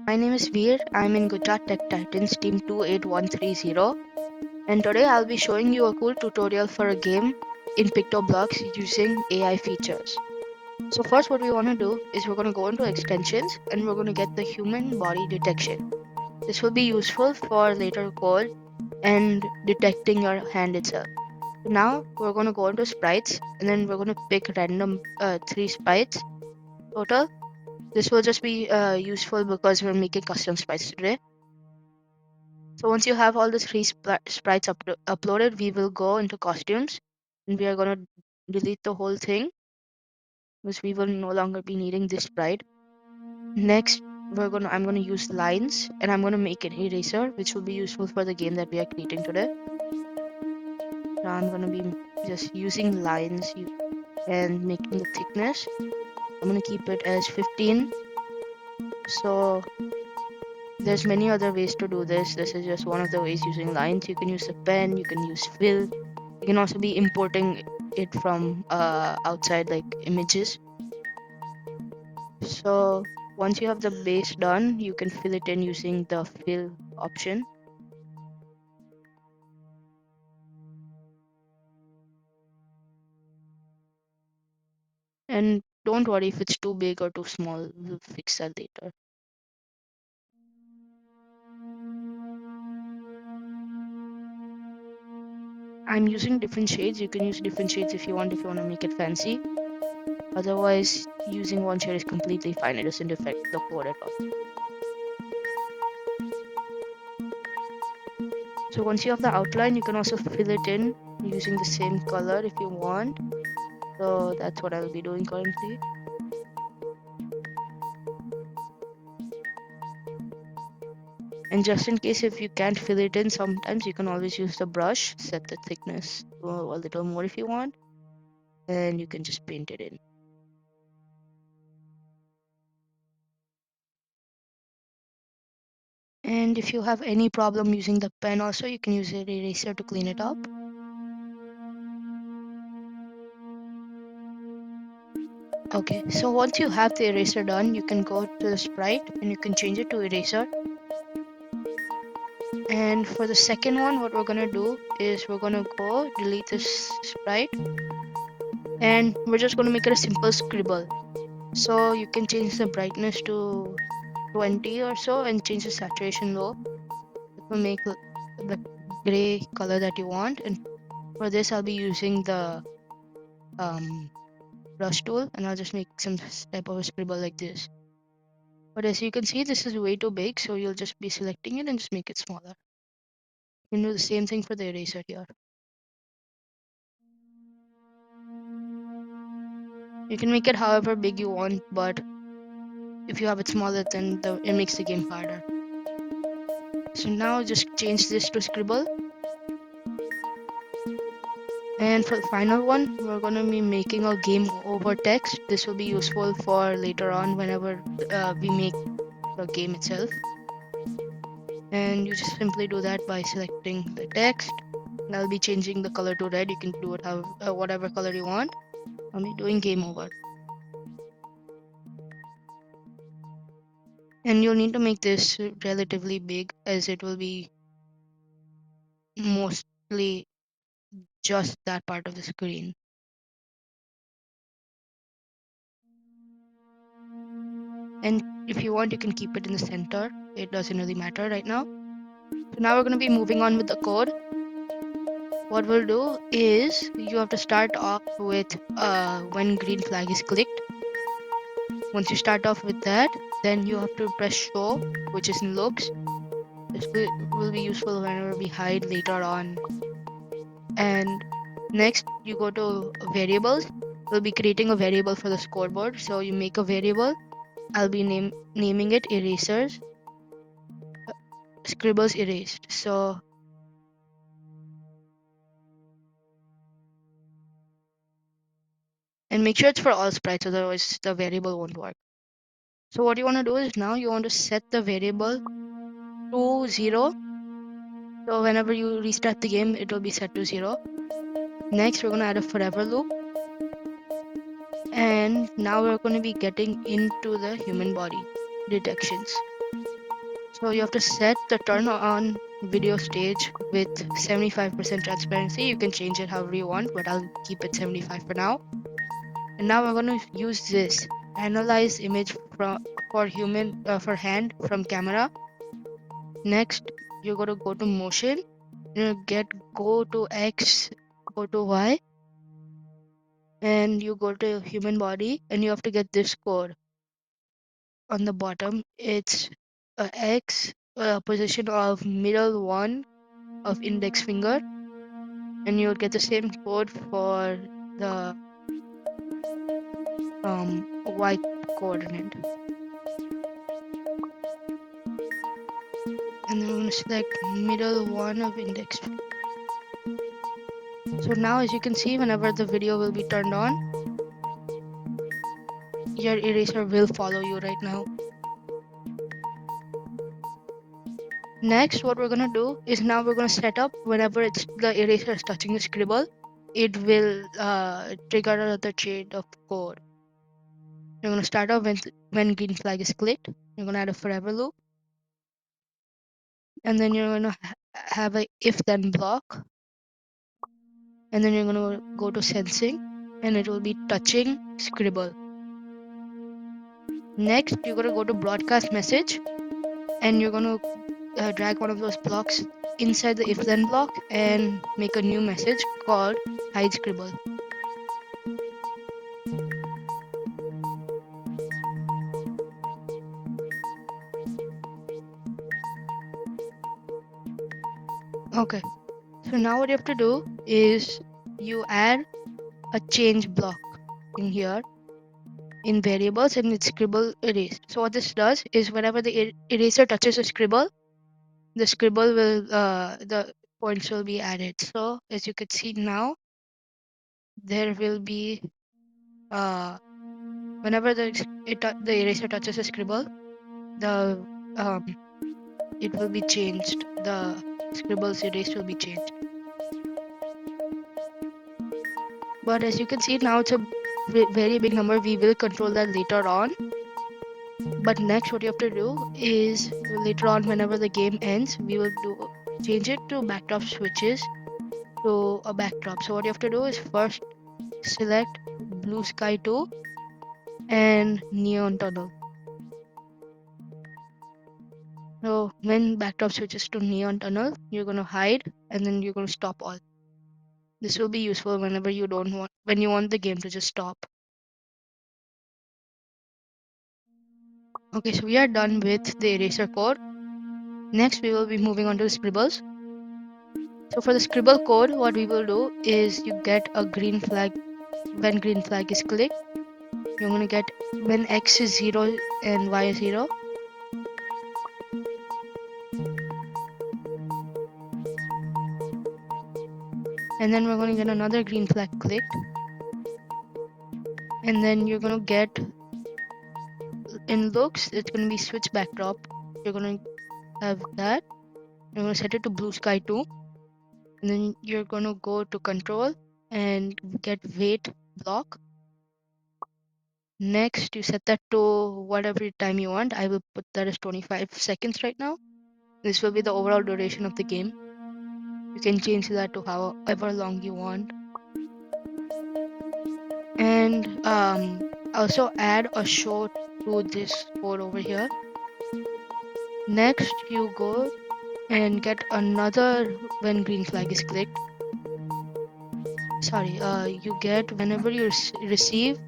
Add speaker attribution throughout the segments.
Speaker 1: My name is Veer. I'm in Gujarat Tech Titans Team 28130, and today I'll be showing you a cool tutorial for a game in PictoBlox using AI features. So first what we want to do is we're going to go into extensions and we're going to get the human body detection. This will be useful for later code and detecting your hand itself. So now we're going to go into sprites and then we're going to pick random 3 sprites total. This will just be useful because we're making custom sprites today. So once you have all the 3 sprites uploaded, we will go into costumes and we are going to delete the whole thing because we will no longer be needing this sprite. Next, I'm going to use lines and I'm going to make an eraser which will be useful for the game that we are creating today. Now I'm going to be just using lines and making the thickness. I'm going to keep it as 15. So there's many other ways to do this. This is just one of the ways using lines. You can use a pen, you can use fill. You can also be importing it from outside like images. So once you have the base done, you can fill it in using the fill option. And don't worry if it's too big or too small, we'll fix that later. I'm using different shades. You can use different shades if you want to make it fancy. Otherwise, using one shade is completely fine. It doesn't affect the code at all. So once you have the outline, you can also fill it in using the same color if you want. So that's what I'll be doing currently. And just in case if you can't fill it in, sometimes you can always use the brush, set the thickness to a little more if you want, and you can just paint it in. And if you have any problem using the pen also, you can use an eraser to clean it up. Okay, so once you have the eraser done, you can go to the sprite and you can change it to eraser. And for the second one, what we're gonna do is we're gonna go delete this sprite and we're just gonna make it a simple scribble. So you can change the brightness to 20 or so and change the saturation low. It will make the gray color that you want. And for this, I'll be using the brush tool and I'll just make some type of a scribble like this. But as you can see, this is way too big, so you'll just be selecting it and just make it smaller. You can do the same thing for the eraser here. You can make it however big you want, but if you have it smaller, then it makes the game harder. So now just change this to scribble. And for the final one, we're going to be making a game over text. This will be useful for later on whenever we make the game itself. And you just simply do that by selecting the text. And I'll be changing the color to red. You can do it whatever color you want. I'll be doing game over. And you'll need to make this relatively big as it will be mostly just that part of the screen. And if you want, you can keep it in the center. It doesn't really matter right now. So now we're going to be moving on with the code. What we'll do is you have to start off with when green flag is clicked. Once you start off with that, then you have to press show, which is in looks. This will be useful whenever we hide later on. And next you go to variables. We'll be creating a variable for the scoreboard. So you make a variable. I'll be naming it erasers. Scribbles erased. So and make sure it's for all sprites, otherwise the variable won't work. So what you want to do is now you want to set the variable to 0. So whenever you restart the game, it will be set to 0. Next, we're going to add a forever loop. And now we're going to be getting into the human body detections. So you have to set the turn on video stage with 75% transparency. You can change it however you want, but I'll keep it 75 for now. And now we're going to use this analyze image for human for hand from camera. Next, you're going to go to motion. You go to X, go to Y, and you go to human body, and you have to get this code on the bottom. It's X position of middle one of index finger, and you'll get the same code for the Y coordinate. And then we're going to select middle one of index. So now, as you can see, whenever the video will be turned on, your eraser will follow you right now. Next, what we're going to do is now we're going to set up whenever the eraser is touching the scribble, it will trigger another chain of code. You're going to start off when green flag is clicked. You're going to add a forever loop. And then you're going to have a if then block. And then you're going to go to sensing, and it will be touching scribble. Next, you're going to go to broadcast message, and you're going to drag one of those blocks inside the if then block and make a new message called hide scribble. Okay, so now what you have to do is you add a change block in here in variables, and it's scribble erase. So what this does is whenever the eraser touches a scribble, the scribble will the points will be added. So as you can see now, there will be whenever the eraser touches a scribble, the it will be changed. The scribble's erase will be changed. But as you can see now, it's a very big number. We will control that later on. But next, what you have to do is later on, whenever the game ends, we will change it to backdrop switches to a backdrop. So what you have to do is first select blue sky 2 and neon tunnel. So when backdrop switches to neon tunnel, you're going to hide and then you're going to stop all. This will be useful whenever when you want the game to just stop. Okay, so we are done with the eraser code. Next, we will be moving on to the scribbles. So for the scribble code, what we will do is you get a green flag when green flag is clicked. You're going to get when X is 0 and Y is 0. And then we're going to get another green flag clicked. And then you're going to get, in looks, it's going to be switch backdrop. You're going to have that. You're going to set it to blue sky 2. And then you're going to go to control and get wait block. Next, you set that to whatever time you want. I will put that as 25 seconds right now. This will be the overall duration of the game. You can change that to however long you want. And also add a show to this code over here. Next, you go and get another when green flag is clicked. Sorry, you get whenever you receive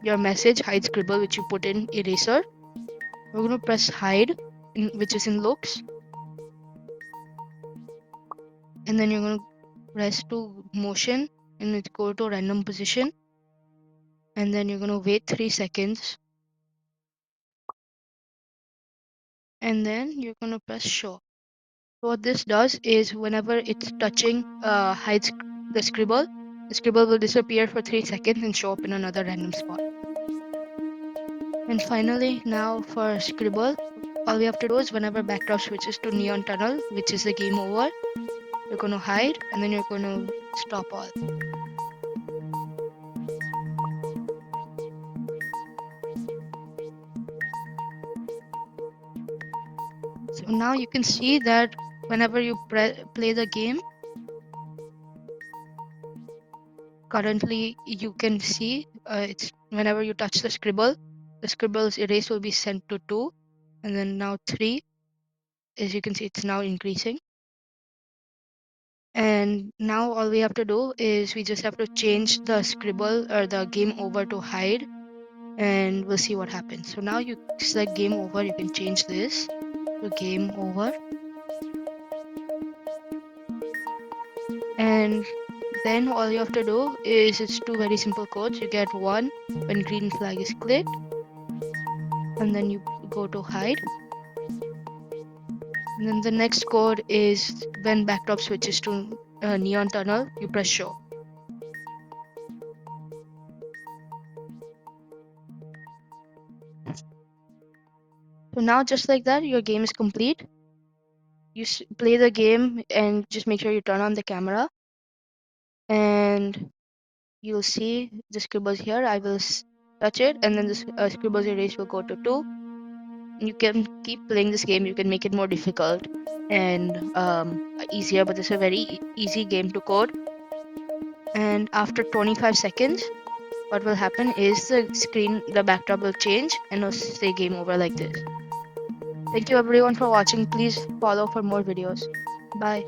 Speaker 1: your message hide scribble, which you put in eraser. We're going to press hide, which is in looks. And then you're going to press to motion and it go to random position. And then you're going to wait 3 seconds. And then you're going to press show. So what this does is whenever it's touching hides the scribble will disappear for 3 seconds and show up in another random spot. And finally, now for scribble, all we have to do is whenever backdrop switches to neon tunnel, which is the game over, you're going to hide and then you're going to stop all. So now you can see that whenever you play the game, currently you can see it's whenever you touch the scribble's erase will be sent to 2, and then now 3. As you can see, it's now increasing. And now all we have to do is we just have to change the scribble or the game over to hide, and we'll see what happens. So now you select game over, you can change this to game over, and then all you have to do is it's two very simple codes. You get one when green flag is clicked, and then you go to hide. And then the next code is when backdrop switches to neon tunnel, you press show. So now just like that, your game is complete. You play the game and just make sure you turn on the camera, and you'll see the scribbles here. I will touch it, and then this scribbles erase will go to 2. You can keep playing this game. You can make it more difficult and easier, but it's a very easy game to code. And after 25 seconds, what will happen is the backdrop will change and it'll say game over like this. Thank you everyone for watching. Please follow for more videos. Bye.